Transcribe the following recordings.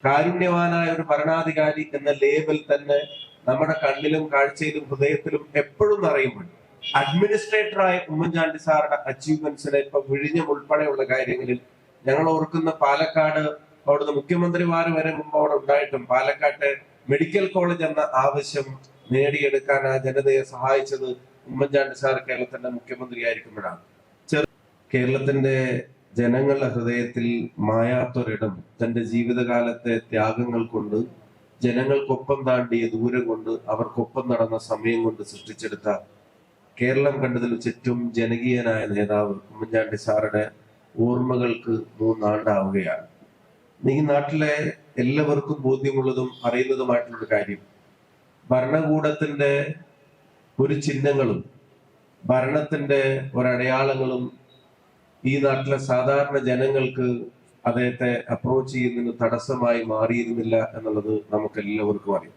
കാരുണ്യവാനായ ഒരു ഭരണാധികാരി എന്ന ലേബൽ തന്നെ നമ്മുടെ കണ്ണിലും കാഴ്ചയിലും ഹൃദയത്തിലും എപ്പോഴും നിറയുമ്പോൾ അഡ്മിനിസ്ട്രേറ്ററായ ഉമ്മൻചാണ്ടി സാറുടെ അച്ചീവ്മെന്റ്സിനെ ഇപ്പൊ വിഴിഞ്ഞം ഉൾപ്പെടെയുള്ള കാര്യങ്ങളിൽ ഞങ്ങൾ ഓർക്കുന്ന പാലക്കാട് അവിടുന്ന് മുഖ്യമന്ത്രിമാർ വരെ മുമ്പ് അവിടെ ഉണ്ടായിട്ടും പാലക്കാട്ടെ മെഡിക്കൽ കോളേജ് എന്ന ആവശ്യം നേടിയെടുക്കാൻ ആ ജനതയെ സഹായിച്ചത് ഉമ്മൻചാണ്ടി സാർ കേരളത്തിന്റെ മുഖ്യമന്ത്രി ആയിരിക്കുമ്പോഴാണ്. കേരളത്തിന്റെ ജനങ്ങളുടെ ഹൃദയത്തിൽ മായാത്തൊരിടം തന്റെ ജീവിതകാലത്തെ ത്യാഗങ്ങൾ കൊണ്ട് ജനങ്ങൾക്കൊപ്പം താണ്ടിയ ദൂരം കൊണ്ട് അവർക്കൊപ്പം നടന്ന സമയം കൊണ്ട് സൃഷ്ടിച്ചെടുത്ത കേരളം കണ്ടതിൽ ഏറ്റവും ജനകീയനായ നേതാവ് ഉമ്മൻചാണ്ടി സാറുടെ ഓർമ്മകൾക്ക് 3 ആണ്ടാവുകയാണ്. ഈ നാട്ടിലെ എല്ലാവർക്കും ബോധ്യമുള്ളതും അറിയുന്നതുമായിട്ടുള്ളൊരു കാര്യം, ഭരണകൂടത്തിന്റെ ഒരു ചിഹ്നങ്ങളും ഭരണത്തിന്റെ ഒരടയാളങ്ങളും ഈ നാട്ടിലെ സാധാരണ ജനങ്ങൾക്ക് അദ്ദേഹത്തെ അപ്രോച്ച് ചെയ്യുന്നതിന് തടസ്സമായി മാറിയിരുന്നില്ല എന്നുള്ളത് നമുക്ക് എല്ലാവർക്കും അറിയാം.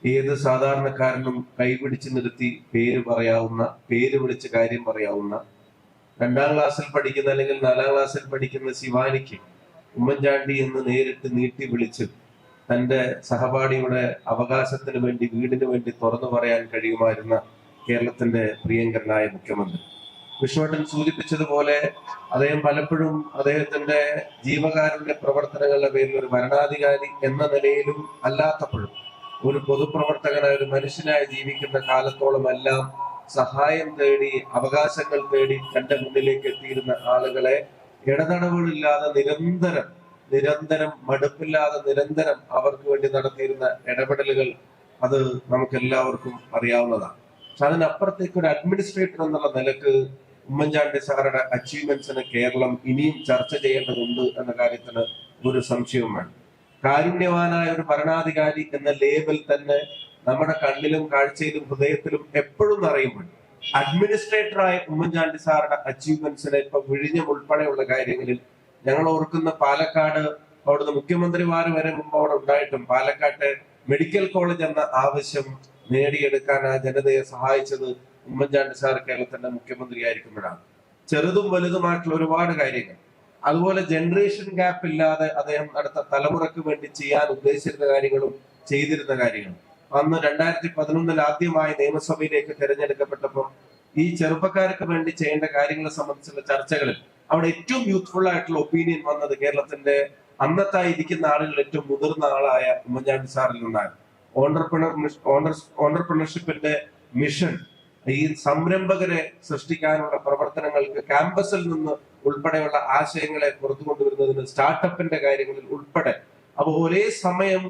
ഏത് സാധാരണക്കാരനും കൈപിടിച്ച് നിർത്തി പേര് പറയാവുന്ന, പേര് വിളിച്ച് കാര്യം പറയാവുന്ന, 2ാം ക്ലാസ്സിൽ പഠിക്കുന്ന അല്ലെങ്കിൽ 4ാം ക്ലാസ്സിൽ പഠിക്കുന്ന ശിവാനിക്ക് ഉമ്മൻചാണ്ടി എന്ന് നേരിട്ട് നീട്ടി വിളിച്ച് തന്റെ സഹപാഠിയുടെ അവകാശത്തിന് വേണ്ടി, വീടിന് വേണ്ടി തുറന്നു പറയാൻ കഴിയുമായിരുന്ന കേരളത്തിന്റെ പ്രിയങ്കരനായ മുഖ്യമന്ത്രി. വിഷ്ണുവേട്ടൻ സൂചിപ്പിച്ചതുപോലെ അദ്ദേഹം പലപ്പോഴും അദ്ദേഹത്തിന്റെ ജീവകാരുണ്യ പ്രവർത്തനങ്ങളുടെ പേരിൽ ഒരു ഭരണാധികാരി എന്ന നിലയിലും അല്ലാത്തപ്പോഴും ഒരു പൊതുപ്രവർത്തകനായ ഒരു മനുഷ്യനായി ജീവിക്കുന്ന കാലത്തോളം എല്ലാം സഹായം തേടി, അവകാശങ്ങൾ തേടി തന്റെ മുന്നിലേക്ക് എത്തിയിരുന്ന ആളുകളെ ഇടതടവുകളില്ലാതെ നിരന്തരം മടുപ്പില്ലാതെ നിരന്തരം അവർക്ക് വേണ്ടി നടത്തിയിരുന്ന ഇടപെടലുകൾ അത് നമുക്ക് എല്ലാവർക്കും അറിയാവുന്നതാണ്. പക്ഷെ അതിനപ്പുറത്തേക്ക് ഒരു അഡ്മിനിസ്ട്രേറ്റർ എന്നുള്ള നിലക്ക് ഉമ്മൻചാണ്ടി സാറുടെ അച്ചീവ്മെന്റ്സിന് കേരളം ഇനിയും ചർച്ച ചെയ്യേണ്ടതുണ്ട് എന്ന കാര്യത്തിന് ഒരു സംശയവും വേണം. കാരുണ്യവാനായ ഒരു ഭരണാധികാരി എന്ന ലേബൽ തന്നെ നമ്മുടെ കണ്ണിലും കാഴ്ചയിലും ഹൃദയത്തിലും എപ്പോഴും നിറയുമ്പോൾ അഡ്മിനിസ്ട്രേറ്ററായ ഉമ്മൻചാണ്ടി സാറുടെ അച്ചീവ്മെന്റ്സിനെ ഇപ്പൊ വിഴിഞ്ഞം ഉൾപ്പെടെയുള്ള കാര്യങ്ങളിൽ ഞങ്ങൾ ഓർക്കുന്ന പാലക്കാട് അവിടുന്ന് മുഖ്യമന്ത്രിമാർ വരെ മുമ്പ് അവിടെ ഉണ്ടായിട്ടും പാലക്കാട്ടെ മെഡിക്കൽ കോളേജ് എന്ന ആവശ്യം നേടിയെടുക്കാൻ ആ ജനതയെ സഹായിച്ചത് ഉമ്മൻചാണ്ടി സാർ കേരളത്തിന്റെ മുഖ്യമന്ത്രി ആയിരിക്കുമ്പോഴാണ്. ചെറുതും വലുതുമായിട്ടുള്ള ഒരുപാട് കാര്യങ്ങൾ, അതുപോലെ ജനറേഷൻ ഗ്യാപ്പ് ഇല്ലാതെ അദ്ദേഹം അടുത്ത തലമുറക്ക് വേണ്ടി ചെയ്യാൻ ഉദ്ദേശിച്ചിരുന്ന കാര്യങ്ങളും ചെയ്തിരുന്ന കാര്യങ്ങളും. അന്ന് 2011 ആദ്യമായി നിയമസഭയിലേക്ക് തിരഞ്ഞെടുക്കപ്പെട്ടപ്പോൾ ഈ ചെറുപ്പക്കാർക്ക് വേണ്ടി ചെയ്യേണ്ട കാര്യങ്ങളെ സംബന്ധിച്ചുള്ള ചർച്ചകളിൽ അവിടെ ഏറ്റവും യൂത്ത്ഫുൾ ആയിട്ടുള്ള ഒപ്പീനിയൻ വന്നത് കേരളത്തിന്റെ അന്നത്തെ ഇരിക്കുന്ന ആളുകൾ ഏറ്റവും മുതിർന്ന ആളായ ഉമ്മൻചാണ്ടി സാറിൽ നിന്നാണ്. ഓണ്ടർപ്രണർഷിപ്പിന്റെ മിഷൻ, ഈ സംരംഭകരെ സൃഷ്ടിക്കാനുള്ള പ്രവർത്തനങ്ങൾക്ക് ക്യാമ്പസിൽ നിന്ന് ഉൾപ്പെടെയുള്ള ആശയങ്ങളെ പുറത്തു കൊണ്ടുവരുന്നതിന് സ്റ്റാർട്ടപ്പിന്റെ കാര്യങ്ങളിൽ ഉൾപ്പെടെ, അപ്പൊ ഒരേ സമയം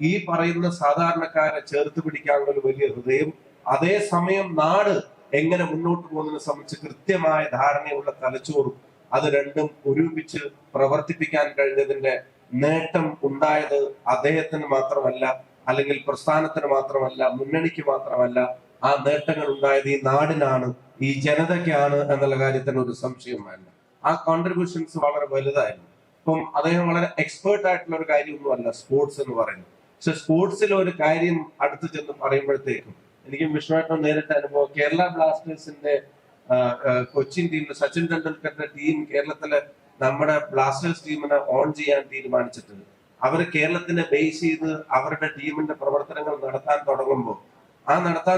ഈ പറയുന്ന സാധാരണക്കാരെ ചേർത്ത് പിടിക്കാനുള്ള ഒരു വലിയ ഹൃദയം, അതേസമയം നാട് എങ്ങനെ മുന്നോട്ട് പോകുന്നതിനെ സംബന്ധിച്ച് കൃത്യമായ ധാരണയുള്ള തലച്ചോറും, അത് രണ്ടും ഒരുമിച്ച് പ്രവർത്തിപ്പിക്കാൻ കഴിഞ്ഞതിന്റെ നേട്ടം ഉണ്ടായത് അദ്ദേഹത്തിന് മാത്രമല്ല, അല്ലെങ്കിൽ പ്രസ്ഥാനത്തിന് മാത്രമല്ല, മുന്നണിക്ക് മാത്രമല്ല, ആ നേട്ടങ്ങൾ ഉണ്ടായത് ഈ നാടിനാണ്, ഈ ജനതയ്ക്കാണ് എന്നുള്ള കാര്യത്തിന് ഒരു സംശയം വേണ്ട. ആ കോൺട്രിബ്യൂഷൻസ് വളരെ വലുതായിരുന്നു. ഇപ്പം അദ്ദേഹം വളരെ എക്സ്പേർട്ട് ആയിട്ടുള്ള ഒരു കാര്യമൊന്നുമല്ല സ്പോർട്സ് എന്ന് പറയുന്നത്. പക്ഷെ സ്പോർട്സിൽ ഒരു കാര്യം അടുത്ത് ചെന്ന് പറയുമ്പോഴത്തേക്കും എനിക്ക് വിഷ്ണുവേട്ടൻ നേരിട്ട് അനുഭവം, കേരള ബ്ലാസ്റ്റേഴ്സിന്റെ കൊച്ചിൻ ടീമിൽ സച്ചിൻ ടെണ്ടുൽക്കറിന്റെ ടീം കേരളത്തിലെ നമ്മുടെ ബ്ലാസ്റ്റേഴ്സ് ടീമിനെ ഓൺ ചെയ്യാൻ തീരുമാനിച്ചിട്ട് അവര് കേരളത്തിനെ ബേസ് ചെയ്ത് അവരുടെ ടീമിന്റെ പ്രവർത്തനങ്ങൾ നടത്താൻ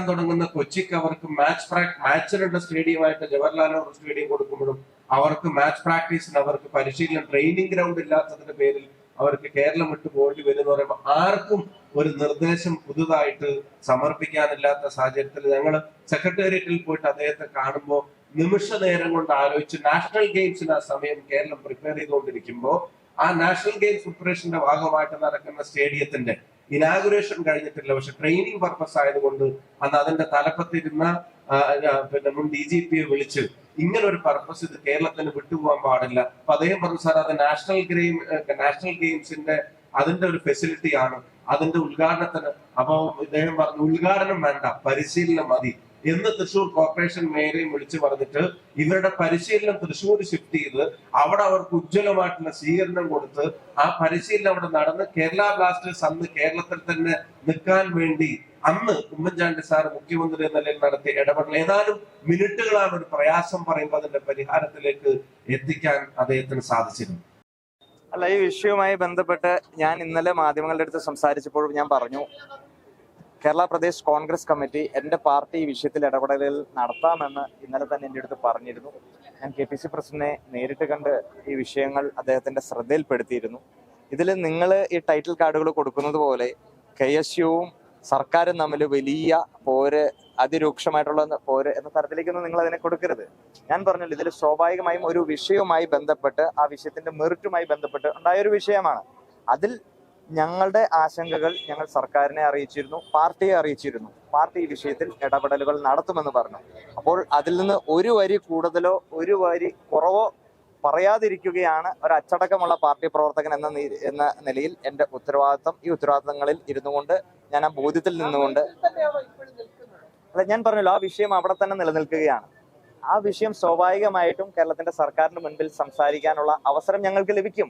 തുടങ്ങുന്ന കൊച്ചിക്ക് അവർക്ക് മാച്ചിനുള്ള സ്റ്റേഡിയമായിട്ട് ജവഹർലാൽ നെഹ്റു സ്റ്റേഡിയം കൊടുക്കുമ്പോഴും അവർക്ക് മാച്ച് പ്രാക്ടീസിന്, അവർക്ക് പരിശീലനം, ട്രെയിനിങ് ഗ്രൗണ്ട് ഇല്ലാത്തതിന്റെ പേരിൽ അവർക്ക് കേരളം വിട്ടു പോകേണ്ടി വരുന്ന പറയുമ്പോൾ ആർക്കും ഒരു നിർദ്ദേശം പുതുതായിട്ട് സമർപ്പിക്കാനില്ലാത്ത സാഹചര്യത്തിൽ ഞങ്ങൾ സെക്രട്ടേറിയറ്റിൽ പോയിട്ട് അദ്ദേഹത്തെ കാണുമ്പോൾ നിമിഷ നേരം കൊണ്ട് ആലോചിച്ച് നാഷണൽ ഗെയിംസിന് ആ സമയം കേരളം പ്രിപ്പയർ ചെയ്തുകൊണ്ടിരിക്കുമ്പോൾ ആ നാഷണൽ ഗെയിംസ് പ്രിപ്പറേഷന്റെ ഭാഗമായിട്ട് നടക്കുന്ന സ്റ്റേഡിയത്തിന്റെ ഇനാഗുറേഷൻ കഴിഞ്ഞിട്ടില്ല. പക്ഷെ ട്രെയിനിങ് പർപ്പസ് ആയതുകൊണ്ട് അന്ന് അതിന്റെ തലപ്പത്തിരുന്ന മുൻ DGPയെ വിളിച്ച് ഇങ്ങനെ ഒരു പർപ്പസ് ഇത് കേരളത്തിന് വിട്ടുപോകാൻ പാടില്ല. അപ്പൊ അദ്ദേഹം പറഞ്ഞു, സാർ അത് നാഷണൽ ഗെയിംസിന്റെ അതിന്റെ ഒരു ഫെസിലിറ്റി ആണ്, അതിന്റെ ഉദ്ഘാടനത്തിന്. അപ്പൊ ഇദ്ദേഹം പറഞ്ഞു ഉദ്ഘാടനം വേണ്ട, പരിശീലനം മതി എന്ന് തൃശ്ശൂർ കോർപ്പറേഷൻ മേയറെയും വിളിച്ചു പറഞ്ഞിട്ട് ഇവരുടെ പരിശീലനം തൃശ്ശൂർ ഷിഫ്റ്റ് ചെയ്ത് അവിടെ അവർക്ക് ഉജ്ജ്വലമായിട്ടുള്ള സ്വീകരണം കൊടുത്ത് ആ പരിശീലനം അവിടെ നടന്ന് കേരള ബ്ലാസ്റ്റേഴ്സ് അന്ന് കേരളത്തിൽ തന്നെ നിൽക്കാൻ വേണ്ടി അന്ന് ഉമ്മൻചാണ്ടി സാർ മുഖ്യമന്ത്രി എന്ന നിലയിൽ നടത്തിയ ഇടപെടൽ ഏതാനും മിനിറ്റുകളാണ് ഒരു പ്രയാസം പറയുമ്പോൾ അതിന്റെ പരിഹാരത്തിലേക്ക് എത്തിക്കാൻ അദ്ദേഹത്തിന് സാധിച്ചിരുന്നു. അല്ല, ഈ വിഷയവുമായി ബന്ധപ്പെട്ട് ഞാൻ ഇന്നലെ മാധ്യമങ്ങളുടെ അടുത്ത് സംസാരിച്ചപ്പോഴും ഞാൻ പറഞ്ഞു, കേരള പ്രദേശ് കോൺഗ്രസ് കമ്മിറ്റി എൻ്റെ പാർട്ടി ഈ വിഷയത്തിൽ ഇടപെടലുകൾ നടത്താമെന്ന് ഇന്നലെ തന്നെ എൻ്റെ അടുത്ത് പറഞ്ഞിരുന്നു. ഞാൻ KPC പ്രസിഡന്റിനെ നേരിട്ട് കണ്ട് ഈ വിഷയങ്ങൾ അദ്ദേഹത്തിന്റെ ശ്രദ്ധയിൽപ്പെടുത്തിയിരുന്നു. ഇതിൽ നിങ്ങൾ ഈ ടൈറ്റിൽ കാർഡുകൾ കൊടുക്കുന്നത് പോലെ KSUവും സർക്കാരും തമ്മിൽ വലിയ പോര്, അതിരൂക്ഷമായിട്ടുള്ള പോര് എന്ന തരത്തിലേക്കൊന്നും നിങ്ങൾ അതിനെ കൊടുക്കരുത്. ഞാൻ പറഞ്ഞല്ലോ, ഇതിൽ സ്വാഭാവികമായും ഒരു വിഷയവുമായി ബന്ധപ്പെട്ട് ആ വിഷയത്തിന്റെ മെറിറ്റുമായി ബന്ധപ്പെട്ട് ഉണ്ടായ ഒരു വിഷയമാണ്. അതിൽ ഞങ്ങളുടെ ആശങ്കകൾ ഞങ്ങൾ സർക്കാരിനെ അറിയിച്ചിരുന്നു, പാർട്ടിയെ അറിയിച്ചിരുന്നു. പാർട്ടി ഈ വിഷയത്തിൽ ഇടപെടലുകൾ നടത്തുമെന്ന് പറഞ്ഞു. അപ്പോൾ അതിൽ നിന്ന് ഒരു വരി കൂടുതലോ ഒരു വരി കുറവോ പറയാതിരിക്കുകയാണ് ഒരു അച്ചടക്കമുള്ള പാർട്ടി പ്രവർത്തകൻ എന്ന നിലയിൽ എൻ്റെ ഉത്തരവാദിത്തം. ഈ ഉത്തരവാദിത്തങ്ങളിൽ ഇരുന്നു കൊണ്ട്, ഞാൻ ആ ബോധ്യത്തിൽ നിന്നുകൊണ്ട്, അല്ല, ഞാൻ പറഞ്ഞല്ലോ, ആ വിഷയം അവിടെ തന്നെ നിലനിൽക്കുകയാണ്. ആ വിഷയം സ്വാഭാവികമായിട്ടും കേരളത്തിന്റെ സർക്കാരിന് മുൻപിൽ സംസാരിക്കാനുള്ള അവസരം ഞങ്ങൾക്ക് ലഭിക്കും.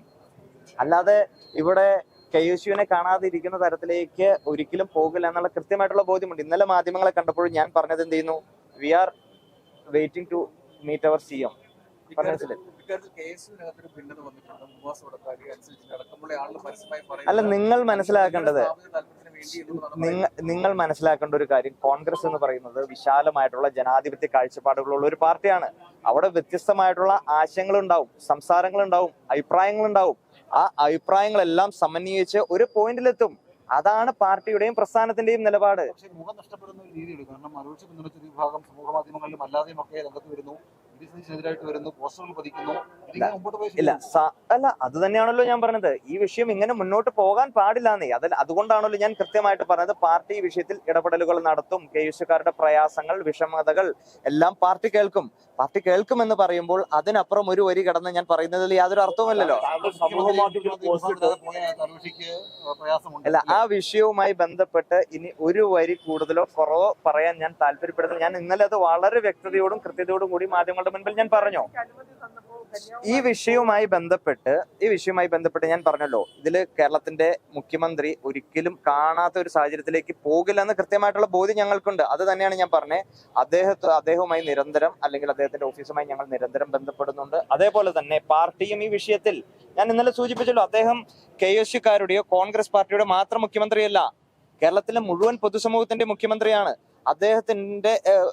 അല്ലാതെ ഇവിടെ KSUവിനെ കാണാതിരിക്കുന്ന തരത്തിലേക്ക് ഒരിക്കലും പോകില്ല എന്നുള്ള കൃത്യമായിട്ടുള്ള ബോധ്യമുണ്ട്. ഇന്നലെ മാധ്യമങ്ങളെ കണ്ടപ്പോഴും ഞാൻ പറഞ്ഞത് എന്ത് ചെയ്യുന്നു, we are waiting to meet our CM. അല്ല, നിങ്ങൾ മനസ്സിലാക്കേണ്ടത് ഒരു കാര്യം, കോൺഗ്രസ് എന്ന് പറയുന്നത് വിശാലമായിട്ടുള്ള ജനാധിപത്യ കാഴ്ചപ്പാടുകളുള്ള ഒരു പാർട്ടിയാണ്. അവിടെ വ്യത്യസ്തമായിട്ടുള്ള ആശയങ്ങളുണ്ടാവും, സംസാരങ്ങളുണ്ടാവും, അഭിപ്രായങ്ങളുണ്ടാവും. ആ അഭിപ്രായങ്ങളെല്ലാം സമന്വയിച്ച് ഒരു പോയിന്റിലെത്തും. അതാണ് പാർട്ടിയുടെയും പ്രസ്ഥാനത്തിന്റെയും നിലപാട്. പക്ഷേ മുഖം നഷ്ടപ്പെടുന്ന ഒരു രീതിയുണ്ട്. കാരണം മറുപക്ഷ പിന്തുണച്ച വിഭാഗം സമൂഹ മാധ്യമങ്ങളിലും അല്ലാതെയും ഒക്കെ രംഗത്ത് വരുന്നു, എതിരായിട്ട് വരുന്നു, പോസ്റ്ററുകൾ പതിക്കുന്നു. ഇല്ല, അല്ല, അത് തന്നെയാണല്ലോ ഞാൻ പറഞ്ഞത്. ഈ വിഷയം ഇങ്ങനെ മുന്നോട്ട് പോകാൻ പാടില്ലാന്നേ. അതുകൊണ്ടാണല്ലോ ഞാൻ കൃത്യമായിട്ട് പറഞ്ഞത്, പാർട്ടി ഈ വിഷയത്തിൽ ഇടപെടലുകൾ നടത്തും. KSUക്കാരുടെ പ്രയാസങ്ങൾ, വിഷമതകൾ എല്ലാം പാർട്ടി കേൾക്കും. പാർട്ടി കേൾക്കുമെന്ന് പറയുമ്പോൾ അതിനപ്പുറം ഒരു വരി കടന്ന് ഞാൻ പറയുന്നതിൽ യാതൊരു അർത്ഥവുമില്ലല്ലോ. അല്ല, ആ വിഷയവുമായി ബന്ധപ്പെട്ട് ഇനി ഒരു വരി കൂടുതലോ കുറവോ പറയാൻ ഞാൻ താല്പര്യപ്പെടുന്നു. ഞാൻ ഇന്നലെ അത് വളരെ വ്യക്തതയോടും കൃത്യതയോടും കൂടി മാധ്യമങ്ങളുടെ മുൻപിൽ ഞാൻ പറഞ്ഞു. ഈ വിഷയവുമായി ബന്ധപ്പെട്ട് ഞാൻ പറഞ്ഞല്ലോ, ഇതില് കേരളത്തിന്റെ മുഖ്യമന്ത്രി ഒരിക്കലും കാണാത്ത ഒരു സാഹചര്യത്തിലേക്ക് പോകില്ലെന്ന് കൃത്യമായിട്ടുള്ള ബോധ്യം ഞങ്ങൾക്കുണ്ട്. അത് തന്നെയാണ് ഞാൻ പറഞ്ഞത്. അദ്ദേഹവുമായി നിരന്തരം, അല്ലെങ്കിൽ അദ്ദേഹത്തിന്റെ ഓഫീസുമായി ഞങ്ങൾ നിരന്തരം ബന്ധപ്പെടുന്നുണ്ട്. അതേപോലെ തന്നെ പാർട്ടിയും ഈ വിഷയത്തിൽ, ഞാൻ ഇന്നലെ സൂചിപ്പിച്ചല്ലോ, അദ്ദേഹം KSUക്കാരുടെയോ കോൺഗ്രസ് പാർട്ടിയുടെ മാത്രം മുഖ്യമന്ത്രിയല്ല, കേരളത്തിലെ മുഴുവൻ പൊതുസമൂഹത്തിന്റെ മുഖ്യമന്ത്രിയാണ്. അദ്ദേഹത്തിന്റെ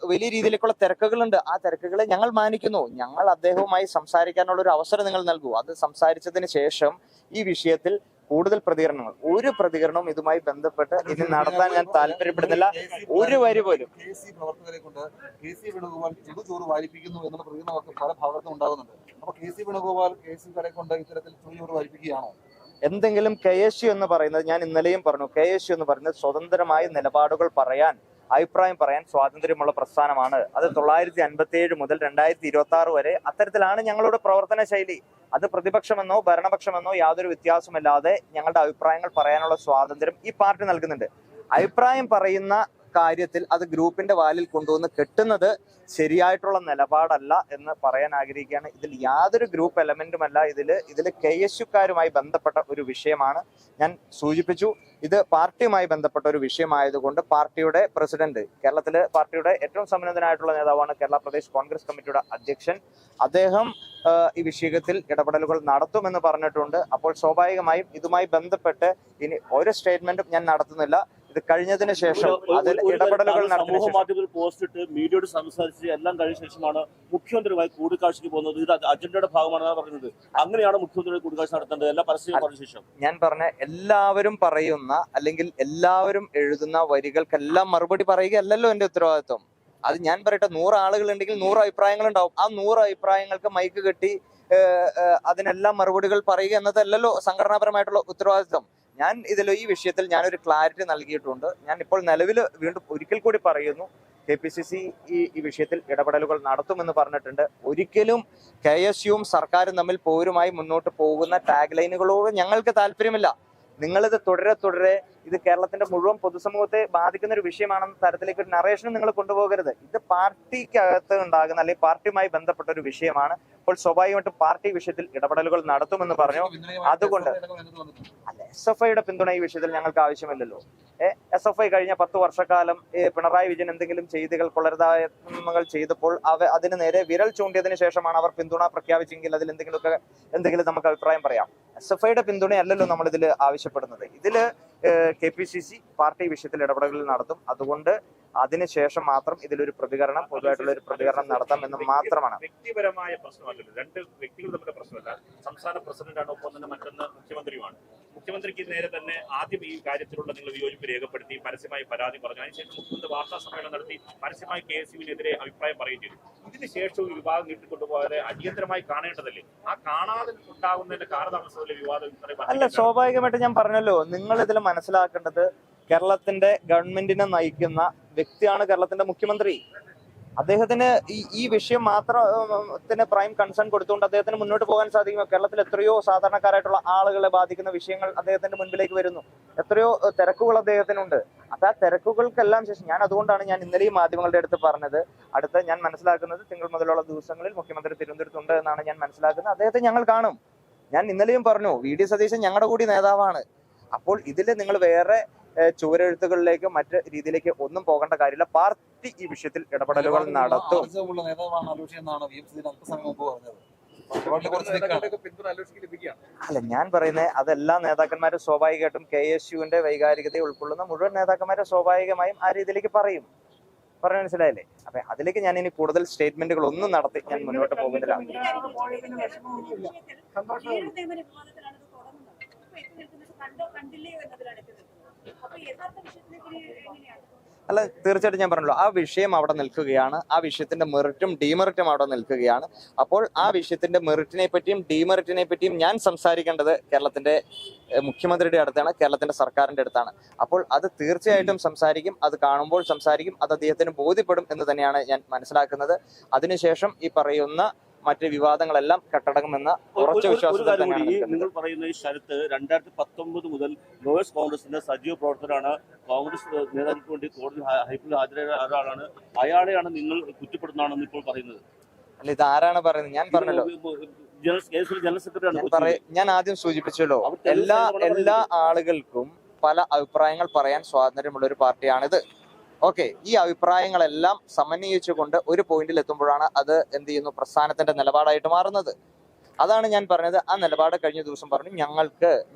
വലിയ രീതിയിലേക്കുള്ള തിരക്കുകളുണ്ട്. ആ തിരക്കുകളെ ഞങ്ങൾ മാനിക്കുന്നു. ഞങ്ങൾ അദ്ദേഹവുമായി സംസാരിക്കാനുള്ള ഒരു അവസരം നിങ്ങൾ നൽകൂ. അത് സംസാരിച്ചതിന് ശേഷം ഈ വിഷയത്തിൽ കൂടുതൽ പ്രതികരണങ്ങൾ, ഒരു പ്രതികരണവും ഇതുമായി ബന്ധപ്പെട്ട് ഇനി നടത്താൻ ഞാൻ താല്പര്യപ്പെടുന്നില്ല. ഒരു വരി പോലും. പ്രവർത്തകരെ കൊണ്ട് KC വേണുഗോപാൽ ചുടുചോറ് വാരിപ്പിക്കുന്നു എന്നുള്ള പ്രതികരണമൊക്കെ പല ഭാഗത്തും ഉണ്ടാകുന്നുണ്ട്. അപ്പൊ KC വേണുഗോപാൽ KSUക്കാരെ കൊണ്ട് ഇത്തരത്തിൽ ചുടുചോറ് വാരിപ്പിക്കുകയാണോ? എന്തെങ്കിലും KSU എന്ന് പറയുന്നത്, ഞാൻ ഇന്നലെയും പറഞ്ഞു, KSU എന്ന് പറയുന്നത് സ്വതന്ത്രമായ നിലപാടുകൾ പറയാൻ, അഭിപ്രായം പറയാൻ സ്വാതന്ത്ര്യമുള്ള പ്രസ്ഥാനമാണ്. അത് 1957 മുതൽ 2026 വരെ അത്തരത്തിലാണ് ഞങ്ങളുടെ പ്രവർത്തന ശൈലി. അത് പ്രതിപക്ഷമെന്നോ ഭരണപക്ഷമെന്നോ യാതൊരു വ്യത്യാസമില്ലാതെ ഞങ്ങളുടെ അഭിപ്രായങ്ങൾ പറയാനുള്ള സ്വാതന്ത്ര്യം ഈ പാർട്ടി നൽകുന്നുണ്ട്. അഭിപ്രായം പറയുന്ന കാര്യത്തിൽ അത് ഗ്രൂപ്പിന്റെ വാലിൽ കൊണ്ടുവന്ന് കെട്ടുന്നത് ശരിയായിട്ടുള്ള നിലപാടല്ല എന്ന് പറയാൻ ആഗ്രഹിക്കുകയാണ്. ഇതിൽ യാതൊരു ഗ്രൂപ്പ് എലമെന്റുമല്ല. ഇതിൽ KSUക്കാരുമായി ബന്ധപ്പെട്ട ഒരു വിഷയമാണ്. ഞാൻ സൂചിപ്പിച്ചു, ഇത് പാർട്ടിയുമായി ബന്ധപ്പെട്ട ഒരു വിഷയമായതുകൊണ്ട് പാർട്ടിയുടെ പ്രസിഡന്റ്, കേരളത്തിലെ പാർട്ടിയുടെ ഏറ്റവും സമുന്നതനായിട്ടുള്ള നേതാവാണ് കേരള പ്രദേശ് കോൺഗ്രസ് കമ്മിറ്റിയുടെ അധ്യക്ഷൻ. അദ്ദേഹം ഈ വിഷയത്തിൽ ഇടപെടലുകൾ നടത്തുമെന്ന് പറഞ്ഞിട്ടുണ്ട്. അപ്പോൾ സ്വാഭാവികമായും ഇതുമായി ബന്ധപ്പെട്ട് ഇനി ഒരു സ്റ്റേറ്റ്മെന്റും ഞാൻ നടത്തുന്നില്ല. ഇത് കഴിഞ്ഞതിന് ശേഷം അതിൽ ഇടപെടലുകൾ നടത്തുന്ന പോസ്റ്റ് ഇട്ട് മീഡിയയോട് സംസാരിച്ച് എല്ലാം കഴിഞ്ഞ ശേഷമാണ് മുഖ്യമന്ത്രിയുമായി കൂടിക്കാഴ്ചയ്ക്ക് പോകുന്നത്. ഇത് അജണ്ടയുടെ ഭാഗമാണെന്നാണ് പറയുന്നത്. അങ്ങനെയാണ് മുഖ്യമന്ത്രി കൂടിക്കാഴ്ച നടത്തേണ്ടത് എല്ലാ പരസ്യം പറഞ്ഞ ശേഷം. ഞാൻ പറഞ്ഞ എല്ലാവരും പറയുന്ന, അല്ലെങ്കിൽ എല്ലാവരും എഴുതുന്ന വരികൾക്കെല്ലാം മറുപടി പറയുകയല്ലല്ലോ എന്റെ ഉത്തരവാദിത്വം. അത് ഞാൻ പറയട്ടെ, 100 ആളുകൾ ഉണ്ടെങ്കിൽ 100 അഭിപ്രായങ്ങൾ ഉണ്ടാവും. ആ 100 അഭിപ്രായങ്ങൾക്ക് മൈക്ക് കെട്ടി അതിനെല്ലാം മറുപടികൾ പറയുക എന്നതല്ലല്ലോ സംഘടനാപരമായിട്ടുള്ള ഉത്തരവാദിത്വം. ഞാൻ ഈ വിഷയത്തിൽ ഞാനൊരു ക്ലാരിറ്റി നൽകിയിട്ടുണ്ട്. ഞാൻ ഇപ്പോൾ നിലവിൽ വീണ്ടും ഒരിക്കൽ കൂടി പറയുന്നു, KPCC ഈ വിഷയത്തിൽ ഇടപെടലുകൾ നടത്തുമെന്ന് പറഞ്ഞിട്ടുണ്ട്. ഒരിക്കലും KSUവും സർക്കാരും തമ്മിൽ പോരുമായി മുന്നോട്ട് പോകുന്ന ടാഗ് ലൈനുകളോട് ഞങ്ങൾക്ക് താല്പര്യമില്ല. നിങ്ങളിത് തുടരെ ഇത് കേരളത്തിന്റെ മുഴുവൻ പൊതുസമൂഹത്തെ ബാധിക്കുന്ന ഒരു വിഷയമാണെന്ന തരത്തിലേക്ക് ഒരു നറേഷനും നിങ്ങൾ കൊണ്ടുപോകരുത്. ഇത് പാർട്ടിക്കകത്ത് ഉണ്ടാകുന്ന, അല്ലെങ്കിൽ പാർട്ടിയുമായി ബന്ധപ്പെട്ട ഒരു വിഷയമാണ്. അപ്പോൾ സ്വാഭാവികമായിട്ടും പാർട്ടി വിഷയത്തിൽ ഇടപെടലുകൾ നടത്തുമെന്ന് പറഞ്ഞു. അതുകൊണ്ട് അല്ല, SFIയുടെ പിന്തുണ ഈ വിഷയത്തിൽ ഞങ്ങൾക്ക് ആവശ്യമില്ലല്ലോ. SFI കഴിഞ്ഞ 10 വർഷക്കാലം പിണറായി വിജയൻ എന്തെങ്കിലും ചെയ്തികൾ കൊള്ളരുതായ്മകൾ ചെയ്തപ്പോൾ അതിന് നേരെ വിരൽ ചൂണ്ടിയതിനു ശേഷമാണ് അവർ പിന്തുണ പ്രഖ്യാപിച്ചെങ്കിൽ അതിൽ എന്തെങ്കിലും നമുക്ക് അഭിപ്രായം പറയാം. SFIയുടെ പിന്തുണയല്ലല്ലോ നമ്മൾ ഇതിൽ ആവശ്യപ്പെടുന്നത്. ഇതില് KPCC പാർട്ടി വിഷയത്തിൽ ഇടപെടലുകൾ നടത്തും. അതുകൊണ്ട് അതിനുശേഷം മാത്രം ഇതിലൊരു പ്രതികരണം, പൊതുവായിട്ടുള്ള ഒരു പ്രതികരണം നടത്താം എന്ന് മാത്രമാണ്. വ്യക്തിപരമായ പ്രശ്നമല്ലല്ലോ, രണ്ട് വ്യക്തികൾ തമ്മിലുള്ള പ്രശ്നമല്ല. സംസ്ഥാന പ്രസിഡന്റാണ്, ഒപ്പം തന്നെ മറ്റൊന്ന് മുഖ്യമന്ത്രിയുമാണ്. മുഖ്യമന്ത്രിക്ക് നേരെ തന്നെ ആദ്യം ഈ കാര്യത്തിലുള്ള നിങ്ങൾ വിയോജിപ്പ് രേഖപ്പെടുത്തി പരസ്യമായി പരാതി പറഞ്ഞു. അതിനുശേഷം മുഖ്യമന്ത്രി വാർത്താ സമ്മേളനം നടത്തി പരസ്യമായി KSUവിനെതിരെ അഭിപ്രായം പറയുകയും ചെയ്തു. ഇതിനുശേഷവും ഈ വിവാദം നീട്ടിക്കൊണ്ടുപോകാതെ അടിയന്തരമായി കാണേണ്ടതല്ലേ? ആ കാണാതെ ഉണ്ടാകുന്നതിന്റെ കാലതാമസമല്ലേ വിവാദം ഇത്രയും? അല്ല, സ്വാഭാവികമായിട്ട് ഞാൻ പറഞ്ഞല്ലോ, നിങ്ങൾ ഇതിൽ മനസ്സിലാക്കേണ്ടത് കേരളത്തിന്റെ ഗവൺമെന്റിനെ നയിക്കുന്ന വ്യക്തിയാണ് കേരളത്തിന്റെ മുഖ്യമന്ത്രി. അദ്ദേഹത്തിന് ഈ വിഷയം മാത്രത്തിന് പ്രൈം കൺസേൺ കൊടുത്തുകൊണ്ട് അദ്ദേഹത്തിന് മുന്നോട്ട് പോകാൻ സാധിക്കുമോ? കേരളത്തിൽ എത്രയോ സാധാരണക്കാരായിട്ടുള്ള ആളുകളെ ബാധിക്കുന്ന വിഷയങ്ങൾ അദ്ദേഹത്തിന്റെ മുൻപിലേക്ക് വരുന്നു. എത്രയോ തിരക്കുകൾ അദ്ദേഹത്തിനുണ്ട്. അപ്പൊ ആ തിരക്കുകൾക്കെല്ലാം ശേഷം അതുകൊണ്ടാണ് ഞാൻ ഇന്നലെയും മാധ്യമങ്ങളുടെ അടുത്ത് പറഞ്ഞത്, ഞാൻ മനസ്സിലാക്കുന്നത് തിങ്കൾ മുതലുള്ള ദിവസങ്ങളിൽ മുഖ്യമന്ത്രി തിരുവനന്തപുരത്തുണ്ട് എന്നാണ് ഞാൻ മനസ്സിലാക്കുന്നത്. അദ്ദേഹത്തെ ഞങ്ങൾ കാണും. ഞാൻ ഇന്നലെയും പറഞ്ഞു, VD സതീശൻ ഞങ്ങളുടെ കൂടി നേതാവാണ്. അപ്പോൾ ഇതിൽ നിങ്ങൾ വേറെ ചുവരെഴുത്തുകളിലേക്ക് മറ്റ് രീതിയിലേക്ക് ഒന്നും പോകേണ്ട കാര്യമില്ല. പാർട്ടി ഈ വിഷയത്തിൽ ഇടപെടലുകൾ നടത്തും. അല്ല, ഞാൻ പറയുന്നത് അതെല്ലാ നേതാക്കന്മാരും സ്വാഭാവികമായിട്ടും KSUവിന്റെ വൈകാരികതയെ ഉൾക്കൊള്ളുന്ന മുഴുവൻ നേതാക്കന്മാരും സ്വാഭാവികമായും ആ രീതിയിലേക്ക് പറയും. പറഞ്ഞ മനസ്സിലായില്ലേ? അപ്പൊ അതിലേക്ക് ഞാൻ ഇനി കൂടുതൽ സ്റ്റേറ്റ്മെന്റുകൾ ഒന്നും നടത്തി ഞാൻ മുന്നോട്ട് പോകുന്നില്ല. അല്ല, തീർച്ചയായിട്ടും ഞാൻ പറഞ്ഞല്ലോ, ആ വിഷയം അവിടെ നിൽക്കുകയാണ്. ആ വിഷയത്തിന്റെ മെറിറ്റും ഡീമെറിറ്റും അവിടെ നിൽക്കുകയാണ്. അപ്പോൾ ആ വിഷയത്തിന്റെ മെറിറ്റിനെ പറ്റിയും ഡീമെറിറ്റിനെ പറ്റിയും ഞാൻ സംസാരിക്കേണ്ടത് കേരളത്തിന്റെ മുഖ്യമന്ത്രിയുടെ അടുത്താണ്, കേരളത്തിന്റെ സർക്കാരിന്റെ അടുത്താണ്. അപ്പോൾ അത് തീർച്ചയായിട്ടും സംസാരിക്കും, അത് കാണുമ്പോൾ സംസാരിക്കും, അത് അദ്ദേഹത്തിന് ബോധ്യപ്പെടും എന്ന് തന്നെയാണ് ഞാൻ മനസ്സിലാക്കുന്നത്. അതിനുശേഷം ഈ പറയുന്ന മറ്റ് വിവാദങ്ങളെല്ലാം കെട്ടടങ്ങുമെന്ന ഉറച്ച വിശ്വാസം തന്നെയാണ്. നിങ്ങൾ പറയുന്ന ഈ ശരത്ത് 2019 മുതൽ ലോയേഴ്സ് കോൺഗ്രസിന്റെ സജീവ പ്രവർത്തകരാണ്. കോൺഗ്രസ് നേതാക്കൾക്ക് വേണ്ടി കോടതി ഹൈക്കോടതി ഹാജരായ ഒരാളാണ്. അയാളെയാണ് നിങ്ങൾ കുറ്റപ്പെടുന്നതാണെന്ന് ഇപ്പോൾ പറയുന്നത്. അല്ല, ഇത് ആരാണ് പറയുന്നത്? ഞാൻ പറഞ്ഞല്ലോ, ജനറൽ സെക്രട്ടറി. ഞാൻ ആദ്യം സൂചിപ്പിച്ചല്ലോ, എല്ലാ ആളുകൾക്കും പല അഭിപ്രായങ്ങൾ പറയാൻ സ്വാതന്ത്ര്യമുള്ള ഒരു പാർട്ടിയാണിത്. ഓക്കെ, ഈ അഭിപ്രായങ്ങളെല്ലാം സമന്വയിച്ചുകൊണ്ട് ഒരു പോയിന്റിൽ എത്തുമ്പോഴാണ് അത് എന്ത് ചെയ്യുന്നു, പ്രസ്ഥാനത്തിന്റെ നിലപാടായിട്ട് മാറുന്നത്. അതാണ് ഞാൻ പറഞ്ഞത്. ആ നിലപാട് കഴിഞ്ഞ ദിവസം പറഞ്ഞു,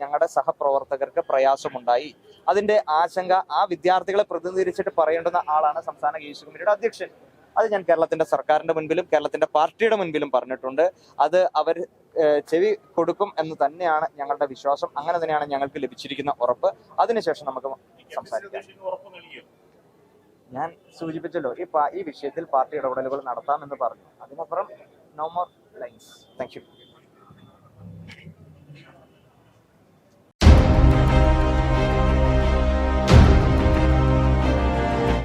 ഞങ്ങളുടെ സഹപ്രവർത്തകർക്ക് പ്രയാസമുണ്ടായി. അതിന്റെ ആശങ്ക ആ വിദ്യാർത്ഥികളെ പ്രതിനിധീകരിച്ചിട്ട് പറയേണ്ടുന്ന ആളാണ് സംസ്ഥാന KSU കമ്മിറ്റിയുടെ അധ്യക്ഷൻ. അത് ഞാൻ കേരളത്തിന്റെ സർക്കാരിന്റെ മുൻപിലും കേരളത്തിന്റെ പാർട്ടിയുടെ മുൻപിലും പറഞ്ഞിട്ടുണ്ട്. അത് അവർ ചെവി കൊടുക്കും എന്ന് തന്നെയാണ് ഞങ്ങളുടെ വിശ്വാസം. അങ്ങനെ തന്നെയാണ് ഞങ്ങൾക്ക് ലഭിച്ചിരിക്കുന്ന ഉറപ്പ്. അതിനുശേഷം നമുക്ക് സംസാരിക്കാം. ഞാൻ സൂചിപ്പിച്ചല്ലോ, ഈ വിഷയത്തിൽ പാർട്ടി ഇടപെടലുകൾ നടത്താമെന്ന് പറഞ്ഞു. അതിനപ്പുറം no more lines. Thank U.